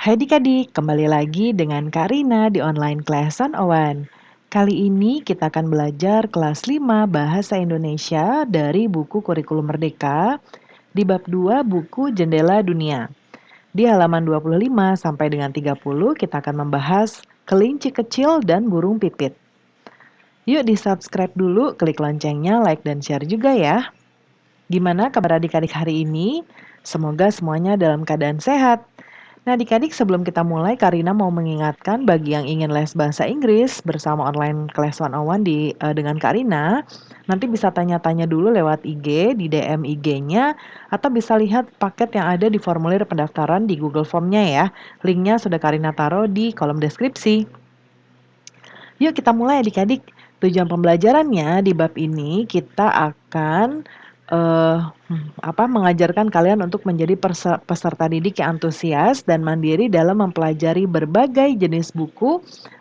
Hai adik-adik, kembali lagi dengan Kak Rina di online Class 101. Kali ini kita akan belajar kelas 5 Bahasa Indonesia dari buku Kurikulum Merdeka di bab 2 buku Jendela Dunia. Di halaman 25 sampai dengan 30 kita akan membahas kelinci kecil dan burung pipit. Yuk di-subscribe dulu, klik loncengnya, like dan share juga ya. Gimana kabar adik-adik hari ini? Semoga semuanya dalam keadaan sehat. Nah, adik-adik sebelum kita mulai, Karina mau mengingatkan bagi yang ingin les bahasa Inggris bersama online Class 101 dengan Karina, nanti bisa tanya-tanya dulu lewat IG, di DM IG-nya, atau bisa lihat paket yang ada di formulir pendaftaran di Google Form-nya ya. Linknya sudah Karina taruh di kolom deskripsi. Yuk kita mulai adik-adik. Tujuan pembelajarannya di bab ini kita akan mengajarkan kalian untuk menjadi peserta didik yang antusias dan mandiri dalam mempelajari berbagai jenis buku,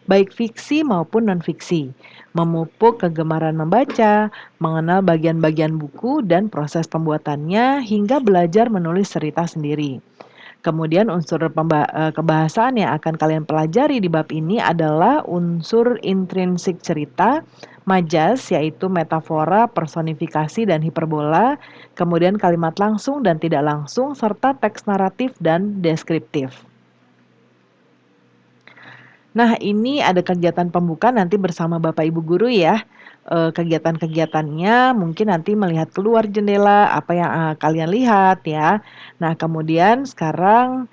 baik fiksi maupun non-fiksi, memupuk kegemaran membaca, mengenal bagian-bagian buku dan proses pembuatannya, hingga belajar menulis cerita sendiri. Kemudian unsur kebahasaan yang akan kalian pelajari di bab ini adalah unsur intrinsik cerita, majas yaitu metafora, personifikasi, dan hiperbola, kemudian kalimat langsung dan tidak langsung, serta teks naratif dan deskriptif. Nah, ini ada kegiatan pembuka nanti bersama Bapak Ibu Guru ya. Kegiatan-kegiatannya mungkin nanti melihat keluar jendela apa yang kalian lihat ya. Nah, kemudian sekarang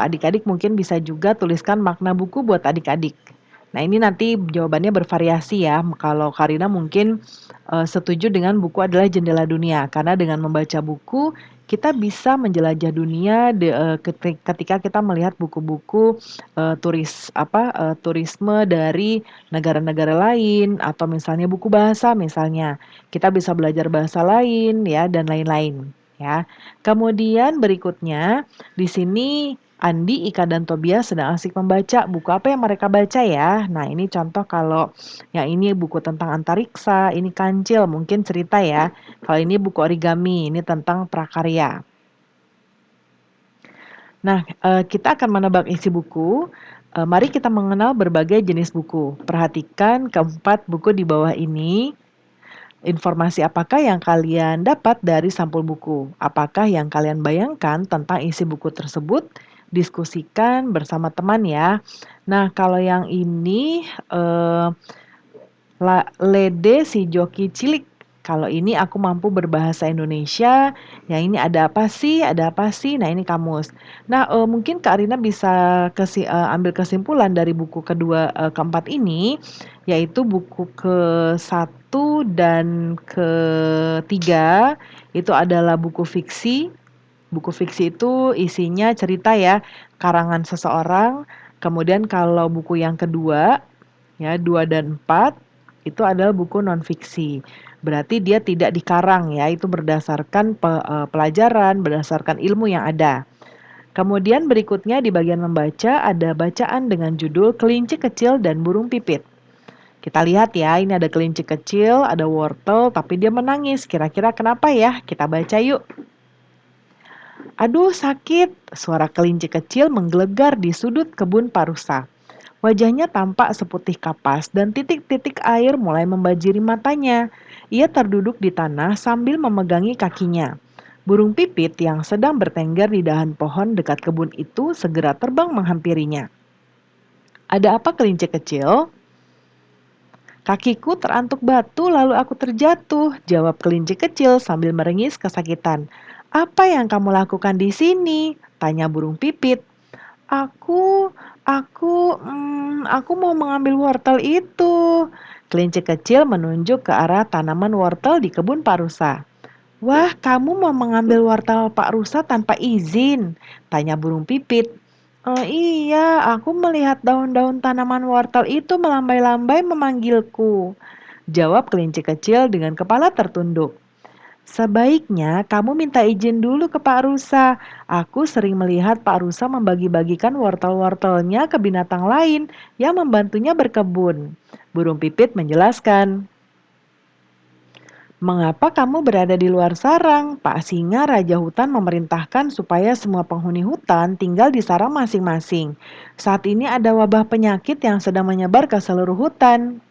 adik-adik mungkin bisa juga tuliskan makna buku buat adik-adik. Nah, ini nanti jawabannya bervariasi ya. Kalau Karina mungkin setuju dengan buku adalah jendela dunia karena dengan membaca buku kita bisa menjelajah dunia ketika kita melihat buku-buku turisme dari negara-negara lain atau misalnya buku bahasa misalnya. Kita bisa belajar bahasa lain ya dan lain-lain ya. Kemudian berikutnya di sini Andi, Ika, dan Tobias sedang asik membaca. Buku apa yang mereka baca ya? Nah, ini contoh kalau yang ini buku tentang antariksa, ini kancil, mungkin cerita ya. Kalau ini buku origami, ini tentang prakarya. Nah, kita akan menebak isi buku. Mari kita mengenal berbagai jenis buku. Perhatikan keempat buku di bawah ini. Informasi apakah yang kalian dapat dari sampul buku? Apakah yang kalian bayangkan tentang isi buku tersebut? Diskusikan bersama teman ya. Nah, kalau yang ini Lede si joki cilik. Kalau ini aku mampu berbahasa Indonesia. Yang ini ada apa sih? Ada apa sih? Nah, ini kamus. Nah, mungkin Kak Arina bisa ambil kesimpulan dari buku keempat ini, yaitu buku ke-1 dan ke-3 itu adalah buku fiksi. Buku fiksi itu isinya cerita ya, karangan seseorang. Kemudian kalau buku yang kedua, ya 2 dan 4 itu adalah buku non-fiksi. Berarti dia tidak dikarang ya, itu berdasarkan pelajaran, berdasarkan ilmu yang ada. Kemudian berikutnya di bagian membaca ada bacaan dengan judul Kelinci Kecil dan Burung Pipit. Kita lihat ya, ini ada kelinci kecil, ada wortel, tapi dia menangis. Kira-kira kenapa ya? Kita baca yuk. Aduh sakit, suara kelinci kecil menggelegar di sudut kebun parusa. Wajahnya tampak seputih kapas dan titik-titik air mulai membanjiri matanya. Ia terduduk di tanah sambil memegangi kakinya. Burung pipit yang sedang bertengger di dahan pohon dekat kebun itu segera terbang menghampirinya. Ada apa kelinci kecil? Kakiku terantuk batu lalu aku terjatuh, jawab kelinci kecil sambil merengis kesakitan. Apa yang kamu lakukan di sini? Tanya burung pipit. Aku aku mau mengambil wortel itu. Kelinci kecil menunjuk ke arah tanaman wortel di kebun Pak Rusa. Wah, kamu mau mengambil wortel Pak Rusa tanpa izin? Tanya burung pipit. Oh iya, aku melihat daun-daun tanaman wortel itu melambai-lambai memanggilku. Jawab kelinci kecil dengan kepala tertunduk. Sebaiknya kamu minta izin dulu ke Pak Rusa. Aku sering melihat Pak Rusa membagi-bagikan wortel-wortelnya ke binatang lain yang membantunya berkebun. Burung pipit menjelaskan. Mengapa kamu berada di luar sarang? Pak Singa, Raja Hutan memerintahkan supaya semua penghuni hutan tinggal di sarang masing-masing. Saat ini ada wabah penyakit yang sedang menyebar ke seluruh hutan.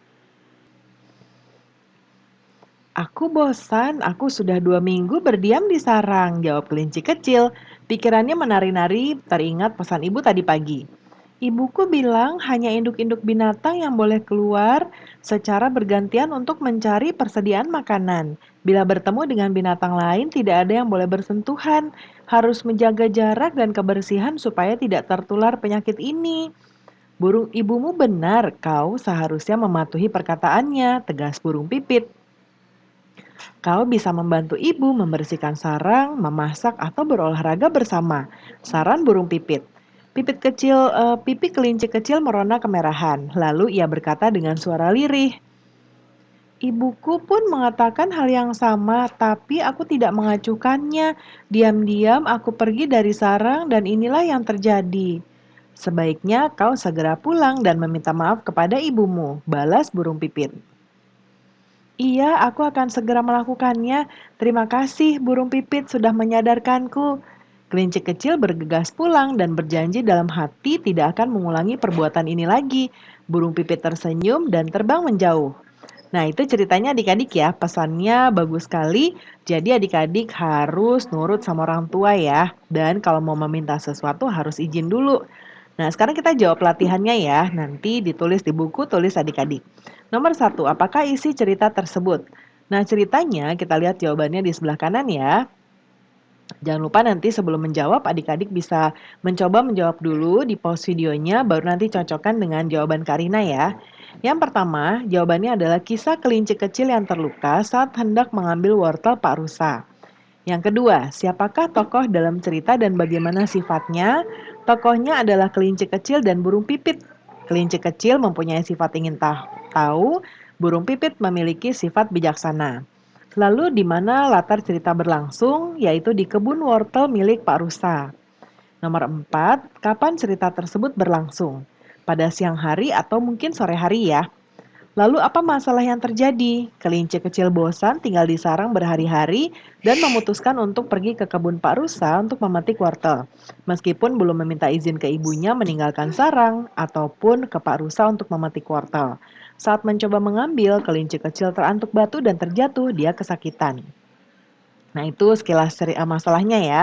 Aku bosan, aku sudah 2 minggu berdiam di sarang, jawab kelinci kecil. Pikirannya menari-nari, teringat pesan ibu tadi pagi. Ibuku bilang hanya induk-induk binatang yang boleh keluar secara bergantian untuk mencari persediaan makanan. Bila bertemu dengan binatang lain, tidak ada yang boleh bersentuhan. Harus menjaga jarak dan kebersihan supaya tidak tertular penyakit ini. Burung ibumu benar, kau seharusnya mematuhi perkataannya, tegas burung pipit. Kau bisa membantu ibu membersihkan sarang, memasak, atau berolahraga bersama. Saran burung pipit. Pipi kelinci kecil merona kemerahan. Lalu ia berkata dengan suara lirih, ibuku pun mengatakan hal yang sama, tapi aku tidak mengacuhkannya. Diam-diam aku pergi dari sarang dan inilah yang terjadi. Sebaiknya kau segera pulang dan meminta maaf kepada ibumu, balas burung pipit. Iya, aku akan segera melakukannya. Terima kasih, burung pipit sudah menyadarkanku. Kelinci kecil bergegas pulang dan berjanji dalam hati tidak akan mengulangi perbuatan ini lagi. Burung pipit tersenyum dan terbang menjauh. Nah, itu ceritanya adik-adik ya. Pesannya bagus sekali. Jadi adik-adik harus nurut sama orang tua ya. Dan kalau mau meminta sesuatu harus izin dulu. Nah, sekarang kita jawab latihannya ya. Nanti ditulis di buku, tulis adik-adik. Nomor 1, apakah isi cerita tersebut? Nah, ceritanya kita lihat jawabannya di sebelah kanan ya. Jangan lupa nanti sebelum menjawab, adik-adik bisa mencoba menjawab dulu di pause videonya, baru nanti cocokkan dengan jawaban Karina ya. Yang pertama, jawabannya adalah kisah kelinci kecil yang terluka saat hendak mengambil wortel Pak Rusa. Yang kedua, siapakah tokoh dalam cerita dan bagaimana sifatnya? Tokohnya adalah kelinci kecil dan burung pipit. Kelinci kecil mempunyai sifat ingin tahu, burung pipit memiliki sifat bijaksana. Lalu di mana latar cerita berlangsung, yaitu di kebun wortel milik Pak Rusa. Nomor 4, kapan cerita tersebut berlangsung? Pada siang hari atau mungkin sore hari ya. Lalu apa masalah yang terjadi? Kelinci kecil bosan tinggal di sarang berhari-hari dan memutuskan untuk pergi ke kebun Pak Rusa untuk memetik wortel. Meskipun belum meminta izin ke ibunya meninggalkan sarang ataupun ke Pak Rusa untuk memetik wortel. Saat mencoba mengambil, kelinci kecil terantuk batu dan terjatuh, dia kesakitan. Nah, itu sekilas masalahnya ya.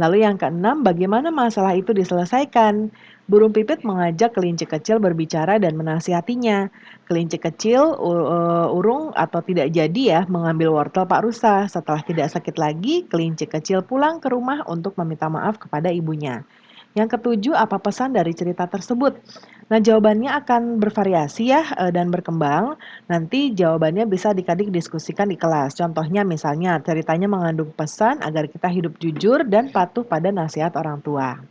Lalu yang keenam, bagaimana masalah itu diselesaikan? Burung pipit mengajak kelinci kecil berbicara dan menasihatinya. Kelinci kecil urung atau tidak jadi ya mengambil wortel Pak Rusa. Setelah tidak sakit lagi, kelinci kecil pulang ke rumah untuk meminta maaf kepada ibunya. Yang ketujuh, apa pesan dari cerita tersebut? Nah, jawabannya akan bervariasi ya dan berkembang. Nanti jawabannya bisa adik-adik diskusikan di kelas. Contohnya misalnya ceritanya mengandung pesan agar kita hidup jujur dan patuh pada nasihat orang tua.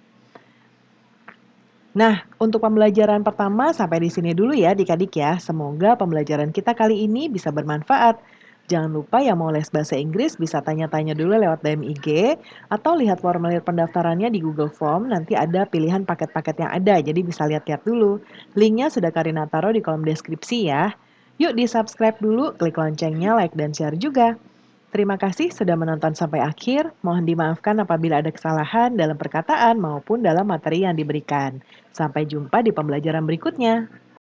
Nah, untuk pembelajaran pertama sampai di sini dulu ya adik-adik ya. Semoga pembelajaran kita kali ini bisa bermanfaat. Jangan lupa yang mau les bahasa Inggris bisa tanya-tanya dulu lewat DM IG atau lihat formulir pendaftarannya di Google Form. Nanti ada pilihan paket-paket yang ada, jadi bisa lihat-lihat dulu. Linknya sudah Karina taruh di kolom deskripsi ya. Yuk di-subscribe dulu, klik loncengnya, like dan share juga. Terima kasih sudah menonton sampai akhir. Mohon dimaafkan apabila ada kesalahan dalam perkataan maupun dalam materi yang diberikan. Sampai jumpa di pembelajaran berikutnya.